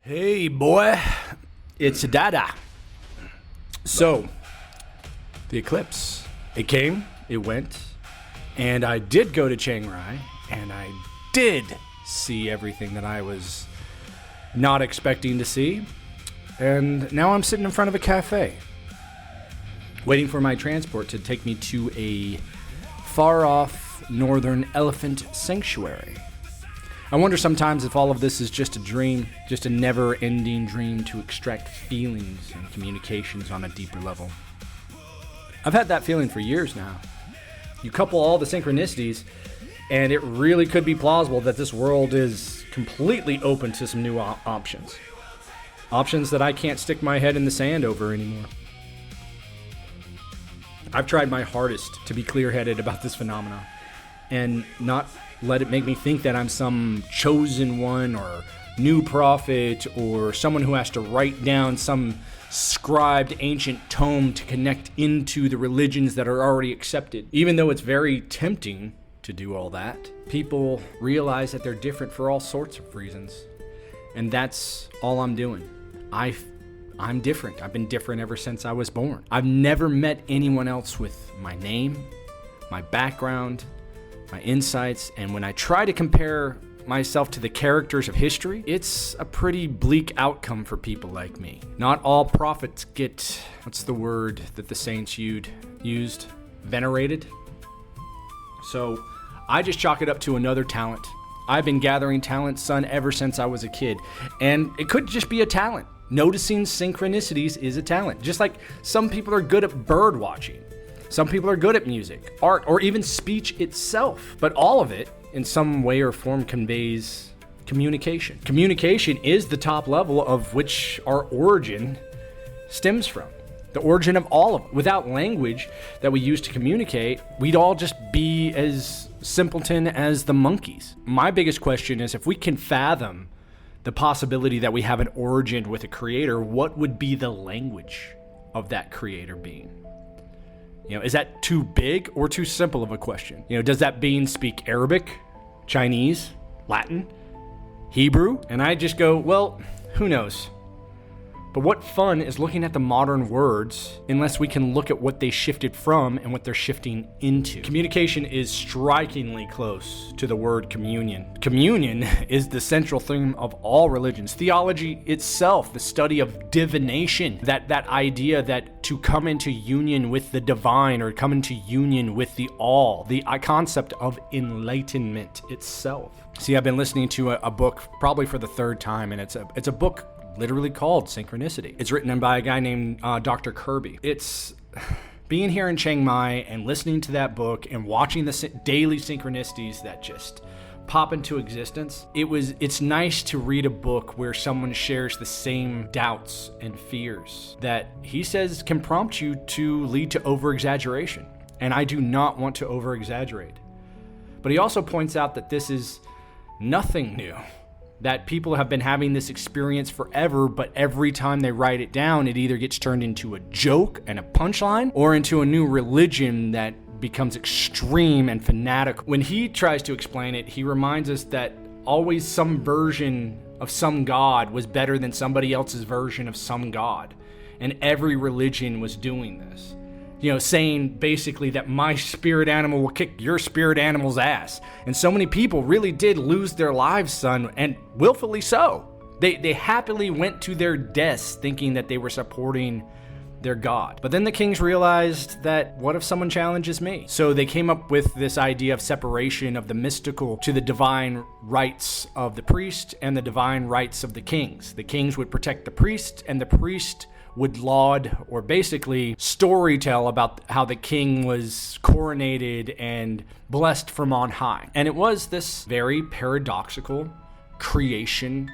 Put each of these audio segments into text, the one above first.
Hey, boy. It's Dada. So, the eclipse. It came, it went, and I did go to Chiang Rai, and I did see everything that I was not expecting to see. And now I'm sitting in front of a cafe, waiting for my transport to take me to a far-off northern elephant sanctuary. I wonder sometimes if all of this is just a dream, just a never-ending dream to extract feelings and communications on a deeper level. I've had that feeling for years now. You couple all the synchronicities, and it really could be plausible that this world is completely open to some new options. Options that I can't stick my head in the sand over anymore. I've tried my hardest to be clear-headed about this phenomenon and not let it make me think that I'm some chosen one or new prophet or someone who has to write down some scribed ancient tome to connect into the religions that are already accepted. Even though it's very tempting to do all that, people realize that they're different for all sorts of reasons. And that's all I'm doing. I'm different. I've been different ever since I was born. I've never met anyone else with my name, my background, my insights, and when I try to compare myself to the characters of history, it's a pretty bleak outcome for people like me. Not all prophets get, what's the word that the saints used? Venerated? So I just chalk it up to another talent. I've been gathering talent, son, ever since I was a kid. And it could just be a talent. Noticing synchronicities is a talent. Just like some people are good at bird watching. Some people are good at music, art, or even speech itself. But all of it, in some way or form, conveys communication. Communication is the top level of which our origin stems from. The origin of all of it. Without language that we use to communicate, we'd all just be as simpleton as the monkeys. My biggest question is, if we can fathom the possibility that we have an origin with a creator, what would be the language of that creator being? Is that too big or too simple of a question? Does that being speak Arabic, Chinese, Latin, Hebrew? And I just go, well, who knows? But what fun is looking at the modern words unless we can look at what they shifted from and what they're shifting into? Communication is strikingly close to the word communion. Communion is the central theme of all religions. Theology itself, the study of divination, that idea that to come into union with the divine or come into union with the all, the concept of enlightenment itself. See, I've been listening to a book probably for the third time, and it's a book literally called Synchronicity. It's written by a guy named Dr. Kirby. It's being here in Chiang Mai and listening to that book and watching the daily synchronicities that just pop into existence. It's nice to read a book where someone shares the same doubts and fears that he says can prompt you to lead to over-exaggeration. And I do not want to over-exaggerate. But he also points out that this is nothing new. That people have been having this experience forever, but every time they write it down, it either gets turned into a joke and a punchline or into a new religion that becomes extreme and fanatical. When he tries to explain it, he reminds us that always some version of some god was better than somebody else's version of some god. And every religion was doing this. Saying basically that my spirit animal will kick your spirit animal's ass. And so many people really did lose their lives, son, and willfully so. They happily went to their deaths thinking that they were supporting their god. But then the kings realized that, what if someone challenges me? So they came up with this idea of separation of the mystical to the divine rights of the priest and the divine rights of the kings. The kings would protect the priest, and the priest would laud or basically storytell about how the king was coronated and blessed from on high. And it was this very paradoxical creation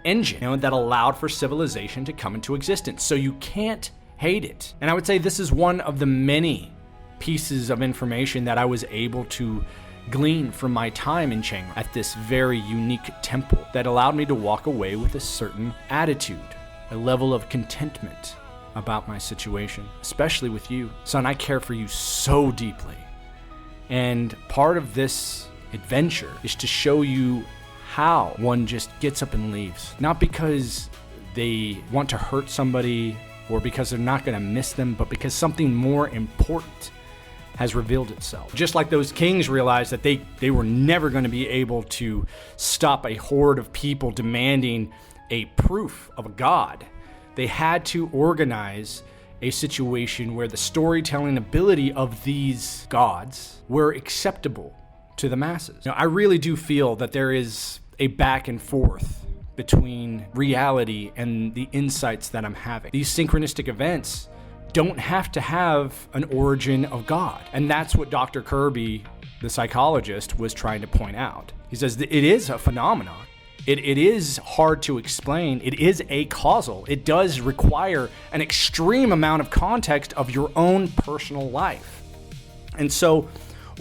engine, that allowed for civilization to come into existence. So you can't hate it. And I would say this is one of the many pieces of information that I was able to glean from my time in Chiang Rai at this very unique temple that allowed me to walk away with a certain attitude, a level of contentment about my situation, especially with you. Son, I care for you so deeply. And part of this adventure is to show you how one just gets up and leaves. Not because they want to hurt somebody or because they're not going to miss them, but because something more important has revealed itself. Just like those kings realized that they were never going to be able to stop a horde of people demanding a proof of a god, they had to organize a situation where the storytelling ability of these gods were acceptable to the masses. Now, I really do feel that there is a back and forth between reality and the insights that I'm having. These synchronistic events don't have to have an origin of God. And that's what Dr. Kirby, the psychologist, was trying to point out. He says that it is a phenomenon. It is hard to explain. It is acausal. It does require an extreme amount of context of your own personal life. And so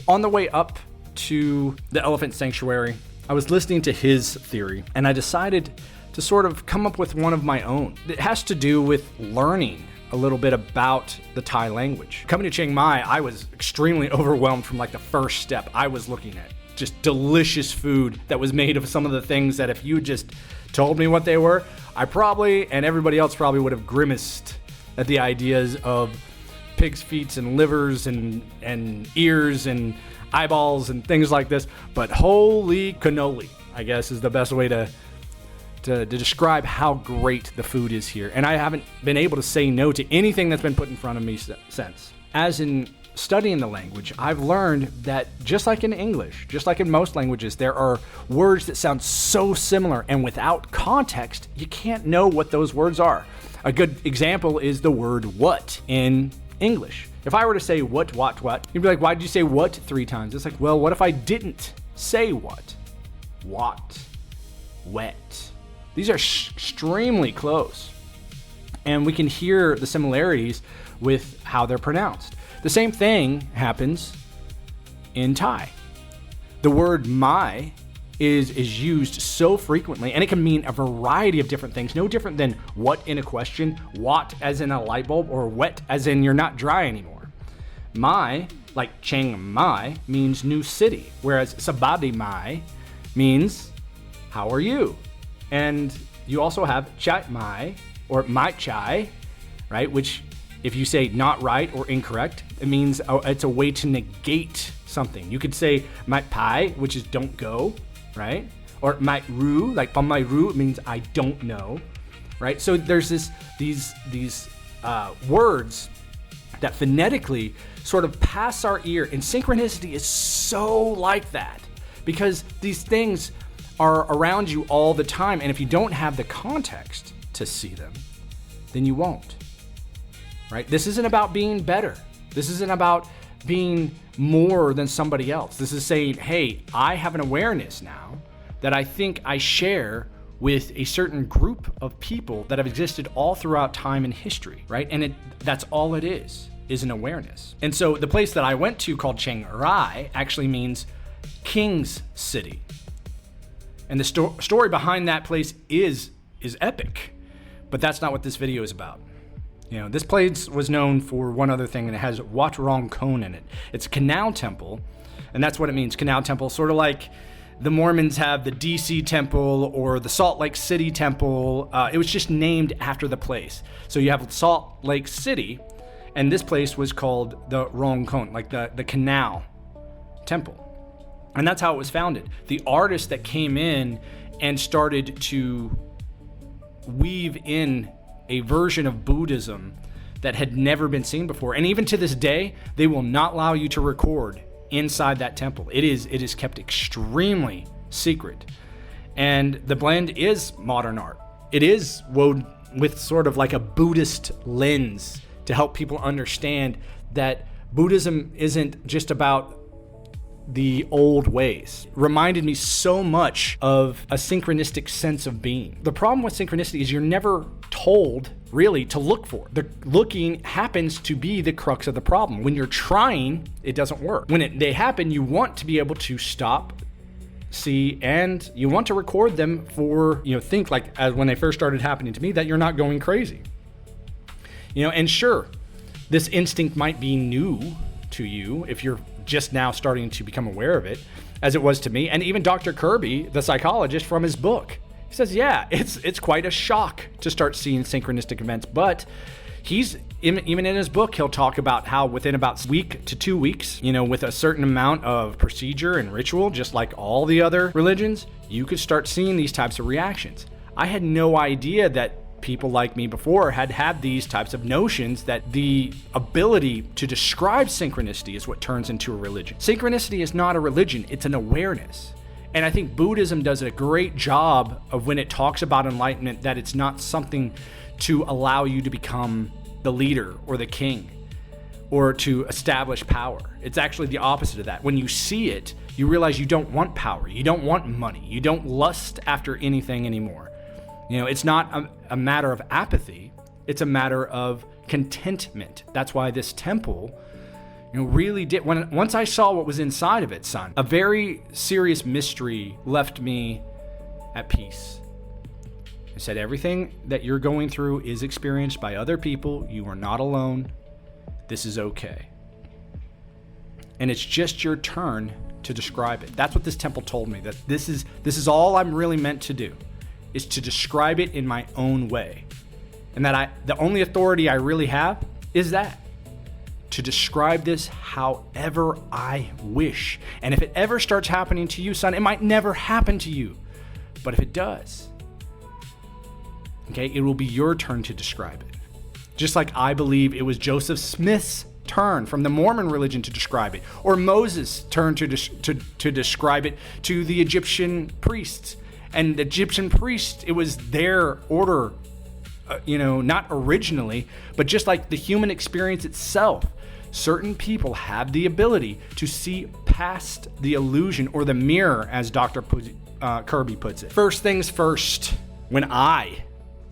on the way up to the elephant sanctuary, I was listening to his theory, and I decided to sort of come up with one of my own. It has to do with learning a little bit about the Thai language. Coming to Chiang Mai, I was extremely overwhelmed from like the first step. I was looking at just delicious food that was made of some of the things that if you just told me what they were, I probably, and everybody else probably would have grimaced at the ideas of pig's feet and livers and ears and eyeballs and things like this. But holy cannoli, I guess is the best way to describe how great the food is here. And I haven't been able to say no to anything that's been put in front of me since. As in studying the language, I've learned that just like in English, just like in most languages, there are words that sound so similar, and without context, you can't know what those words are. A good example is the word what in English. If I were to say what, you'd be like, why did you say what 3 times? It's like, well, what if I didn't say what? What? Wet. These are extremely close. And we can hear the similarities with how they're pronounced. The same thing happens in Thai. The word mai is used so frequently, and it can mean a variety of different things, no different than what in a question, wat as in a light bulb, or wet as in you're not dry anymore. Mai, like Chiang Mai, means new city, whereas Sabadi Mai means how are you? And you also have Chai Mai or Mai Chai, right? Which if you say not right or incorrect, it means it's a way to negate something. You could say Mai Pai, which is don't go, right? Or Mai Ru, like Pam Mai Ru, it means I don't know, right? So there's these words that phonetically sort of pass our ear, and synchronicity is so like that because these things are around you all the time, and if you don't have the context to see them, then you won't, right? This isn't about being better. This isn't about being more than somebody else. This is saying, hey, I have an awareness now that I think I share with a certain group of people that have existed all throughout time and history, right? And that's all it is an awareness. And so the place that I went to called Chiang Rai actually means King's City. And the story behind that place is epic, but that's not what this video is about. You know, this place was known for one other thing, and it has Wat Rong Kuhn in it. It's a canal temple, and that's what it means, canal temple, sort of like the Mormons have the DC temple or the Salt Lake City temple. It was just named after the place. So you have Salt Lake City, and this place was called the Rong Kuhn, like the canal temple. And that's how it was founded. The artist that came in and started to weave in a version of Buddhism that had never been seen before. And even to this day, they will not allow you to record inside that temple. It is kept extremely secret. And the blend is modern art. It is woven with sort of like a Buddhist lens to help people understand that Buddhism isn't just about the old ways. Reminded me so much of a synchronistic sense of being. The problem with synchronicity is you're never told really to look for it. The looking happens to be the crux of the problem. When you're trying, it doesn't work. When they happen, you want to be able to stop, see, and you want to record them for, think like as when they first started happening to me, that you're not going crazy. And sure, this instinct might be new to you if you're just now starting to become aware of it, as it was to me. And even Dr. Kirby, the psychologist, from his book, He says, yeah, it's quite a shock to start seeing synchronistic events, but he's even in his book, he'll talk about how within about a week to 2 weeks, with a certain amount of procedure and ritual, just like all the other religions, you could start seeing these types of reactions. I had no idea that people like me before had these types of notions that the ability to describe synchronicity is what turns into a religion. Synchronicity is not a religion, it's an awareness. And I think Buddhism does a great job of when it talks about enlightenment, that it's not something to allow you to become the leader or the king or to establish power. It's actually the opposite of that. When you see it, you realize you don't want power, you don't want money, you don't lust after anything anymore. It's not a matter of apathy, it's a matter of contentment. That's why this temple really did. Once I saw what was inside of it, son, a very serious mystery left me at peace. It said everything that you're going through is experienced by other people. You are not alone. This is okay. And it's just your turn to describe it. That's what this temple told me, that this is all I'm really meant to do, is to describe it in my own way. And that the only authority I really have is that. To describe this however I wish. And if it ever starts happening to you, son, it might never happen to you. But if it does, okay, it will be your turn to describe it. Just like I believe it was Joseph Smith's turn from the Mormon religion to describe it, or Moses' turn to describe it to the Egyptian priests. And the Egyptian priests, it was their order, not originally, but just like the human experience itself. Certain people have the ability to see past the illusion, or the mirror, as Dr. Kirby puts it. First things first, when I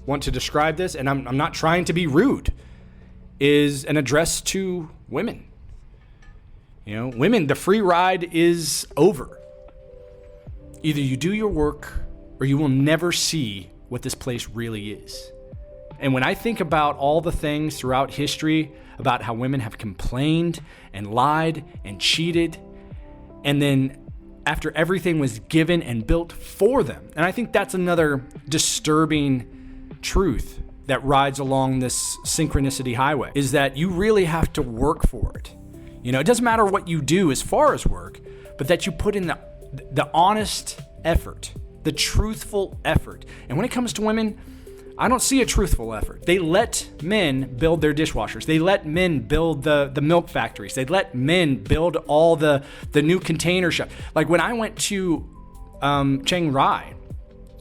want to describe this, and I'm not trying to be rude, is an address to women. Women, the free ride is over. Either you do your work, or you will never see what this place really is. And when I think about all the things throughout history about how women have complained and lied and cheated, and then after everything was given and built for them, and I think that's another disturbing truth that rides along this synchronicity highway, is that you really have to work for it. It doesn't matter what you do as far as work, but that you put in the honest effort, the truthful effort. And when it comes to women, I don't see a truthful effort. They let men build their dishwashers. They let men build the milk factories. They let men build all the new container shops. Like when I went to Chiang Rai,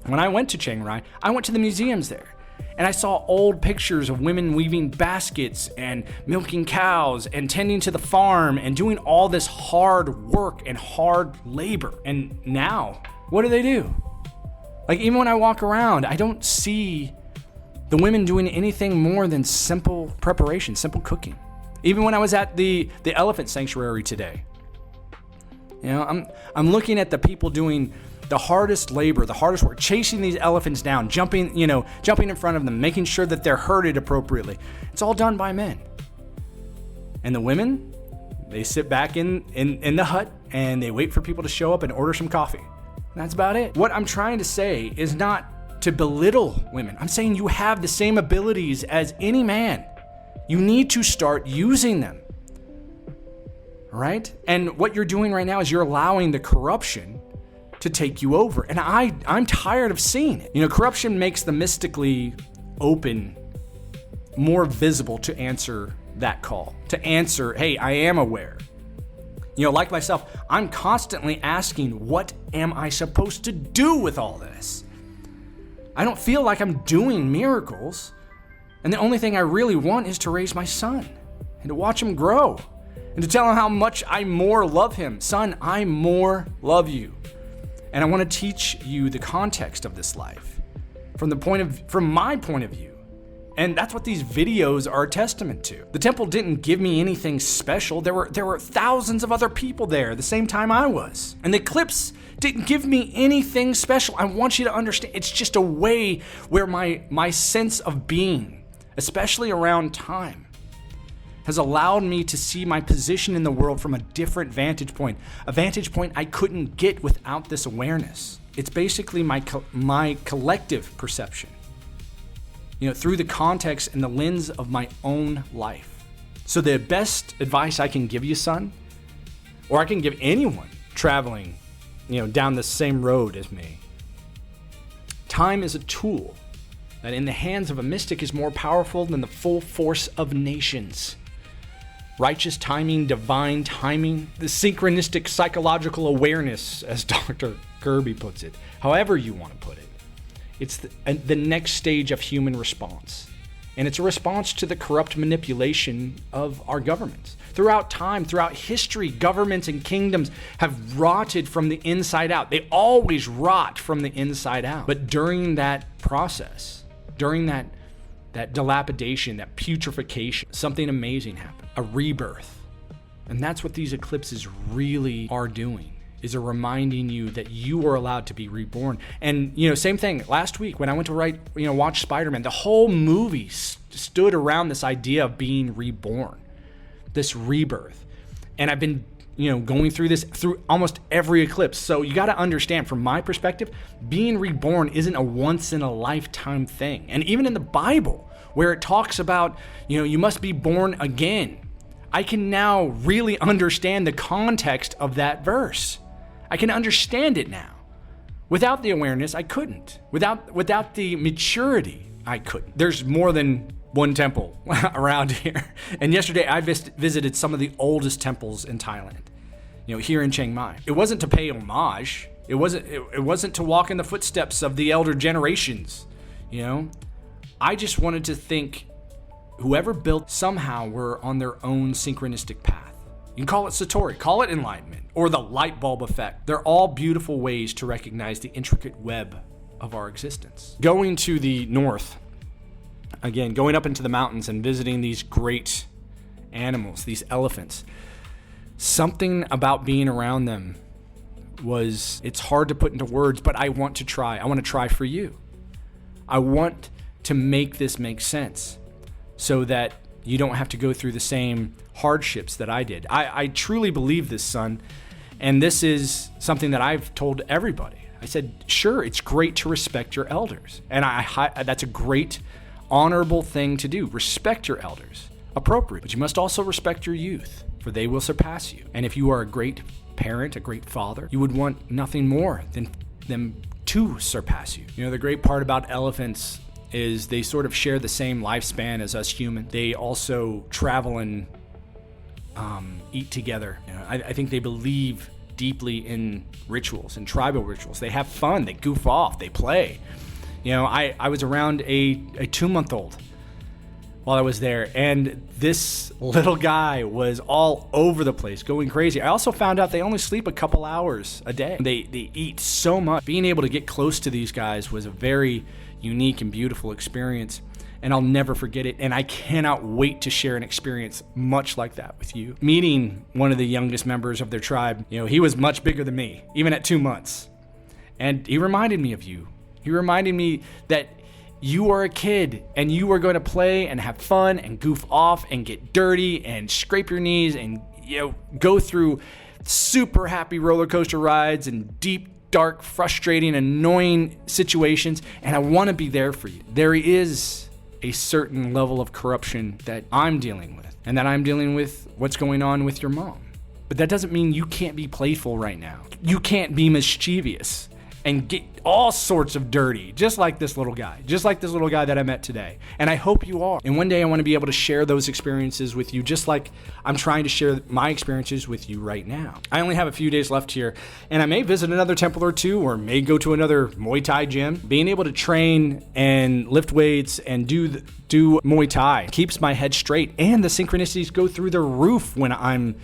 I went to the museums there. And I saw old pictures of women weaving baskets and milking cows and tending to the farm and doing all this hard work and hard labor. And now, what do? Like, even when I walk around, I don't see the women doing anything more than simple preparation, simple cooking. Even when I was at the elephant sanctuary today, I'm looking at the people doing the hardest labor, the hardest work, chasing these elephants down, jumping in front of them, making sure that they're herded appropriately. It's all done by men. And the women, they sit back in the hut and they wait for people to show up and order some coffee. That's about it. What I'm trying to say is not to belittle women. I'm saying you have the same abilities as any man. You need to start using them. All right? And what you're doing right now is you're allowing the corruption to take you over. And I'm tired of seeing it. Corruption makes the mystically open more visible to answer that call. To answer, hey, I am aware. Like myself, I'm constantly asking, what am I supposed to do with all this? I don't feel like I'm doing miracles. And the only thing I really want is to raise my son and to watch him grow and to tell him how much I more love him. Son, I more love you. And I want to teach you the context of this life from my point of view. And that's what these videos are a testament to. The temple didn't give me anything special. There were thousands of other people there the same time I was. And the Eclipse didn't give me anything special. I want you to understand, it's just a way where my sense of being, especially around time, has allowed me to see my position in the world from a different vantage point, a vantage point I couldn't get without this awareness. It's basically my collective perception, through the context and the lens of my own life. So the best advice I can give you, son, or I can give anyone traveling, down the same road as me, time is a tool that in the hands of a mystic is more powerful than the full force of nations. Righteous timing, divine timing, the synchronistic psychological awareness, as Dr. Kirby puts it, however you want to put it. It's the next stage of human response. And it's a response to the corrupt manipulation of our governments. Throughout time, throughout history, governments and kingdoms have rotted from the inside out. They always rot from the inside out. But during that process, during that dilapidation, that putrefaction, something amazing happened, a rebirth. And that's what these eclipses really are doing, is a reminding you that you are allowed to be reborn. And, same thing last week when I went to watch Spider-Man, the whole movie stood around this idea of being reborn, this rebirth. And I've been, going through this through almost every eclipse. So you got to understand, from my perspective, being reborn isn't a once in a lifetime thing. And even in the Bible, where it talks about, you must be born again, I can now really understand the context of that verse. I can understand it now. Without the awareness, I couldn't. Without the maturity, I couldn't. There's more than one temple around here. And yesterday I visited some of the oldest temples in Thailand, here in Chiang Mai. It wasn't to pay homage. It wasn't to walk in the footsteps of the elder generations. I just wanted to think whoever built somehow were on their own synchronistic path. You can call it Satori, call it enlightenment, or the light bulb effect. They're all beautiful ways to recognize the intricate web of our existence. Going to the north, again, going up into the mountains and visiting these great animals, these elephants, something about being around them it's hard to put into words, but I want to try. I want to try for you. I want to make this make sense so that you don't have to go through the same hardships that I did. I truly believe this, son. And this is something that I've told everybody. I said, sure, it's great to respect your elders. And that's a great, honorable thing to do. Respect your elders. Appropriate. But you must also respect your youth, for they will surpass you. And if you are a great parent, a great father, you would want nothing more than them to surpass you. The great part about elephants is they sort of share the same lifespan as us humans. They also travel and eat together. I think they believe deeply in rituals and tribal rituals. They have fun, they goof off, they play. I was around a 2-month-old while I was there, and this little guy was all over the place, going crazy. I also found out they only sleep a couple hours a day. They eat so much. Being able to get close to these guys was a very unique and beautiful experience, and I'll never forget it. And I cannot wait to share an experience much like that with you. Meeting one of the youngest members of their tribe, he was much bigger than me, even at 2 months. And he reminded me of you. He reminded me that you are a kid and you are going to play and have fun and goof off and get dirty and scrape your knees and go through super happy roller coaster rides and deep, dark, frustrating, annoying situations, and I want to be there for you. There is a certain level of corruption that I'm dealing with, and that I'm dealing with what's going on with your mom. But that doesn't mean you can't be playful right now. You can't be mischievous and get all sorts of dirty, just like this little guy that I met today. And I hope you are. And one day I want to be able to share those experiences with you, just like I'm trying to share my experiences with you right now. I only have a few days left here, and I may visit another temple or two, or may go to another Muay Thai gym. Being able to train and lift weights and do Muay Thai keeps my head straight, and the synchronicities go through the roof when I'm,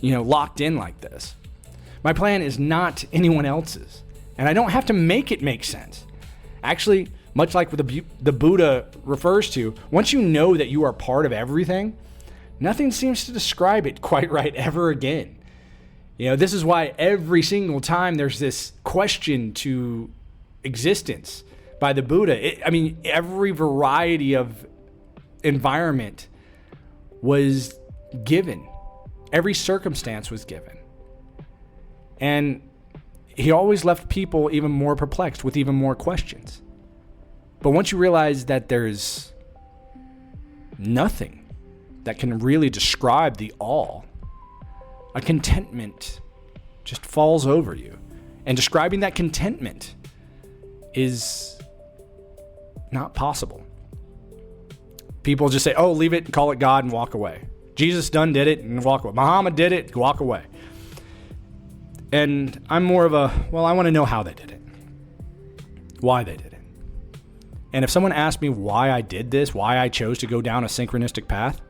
locked in like this. My plan is not anyone else's. And I don't have to make it make sense. Actually, much like what the Buddha refers to, once you know that you are part of everything, nothing seems to describe it quite right ever again. This is why every single time there's this question to existence by the Buddha, every variety of environment was given. Every circumstance was given. And he always left people even more perplexed with even more questions. But once you realize that there's nothing that can really describe the all, a contentment just falls over you. And describing that contentment is not possible. People just say, oh, leave it and call it God and walk away. Jesus done did it and walk away. Muhammad did it, walk away. And I'm more of a, well, I want to know how they did it, why they did it. And if someone asked me why I did this, why I chose to go down a synchronistic path,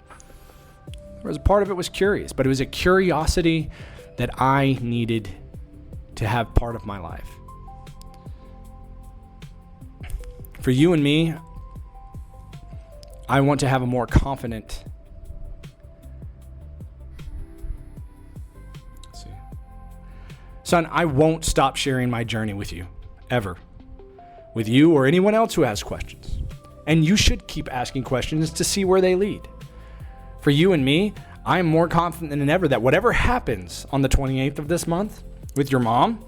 there was a part of it was curious, but it was a curiosity that I needed to have part of my life. For you and me, I want to have a more confident. Son, I won't stop sharing my journey with you, ever. With you or anyone else who has questions. And you should keep asking questions to see where they lead. For you and me, I am more confident than ever that whatever happens on the 28th of this month with your mom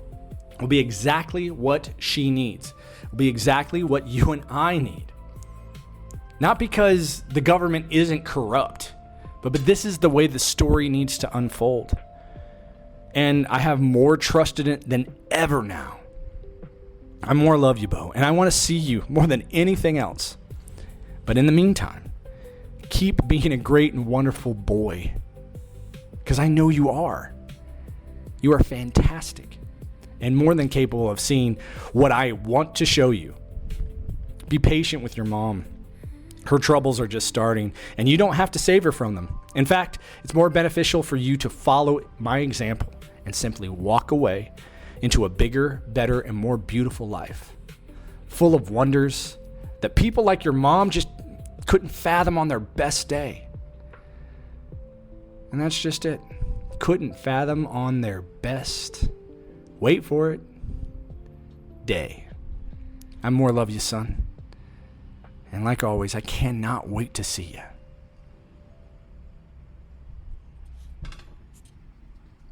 will be exactly what she needs. Will be exactly what you and I need. Not because the government isn't corrupt, but this is the way the story needs to unfold. And I have more trust in it than ever now. I more love you, Bo, and I want to see you more than anything else. But in the meantime, keep being a great and wonderful boy, because I know you are. You are fantastic and more than capable of seeing what I want to show you. Be patient with your mom. Her troubles are just starting, and you don't have to save her from them. In fact, it's more beneficial for you to follow my example and simply walk away into a bigger, better, and more beautiful life, full of wonders that people like your mom just couldn't fathom on their best day. And that's just it. Couldn't fathom on their best, wait for it, day. I more love you, son. And like always, I cannot wait to see you.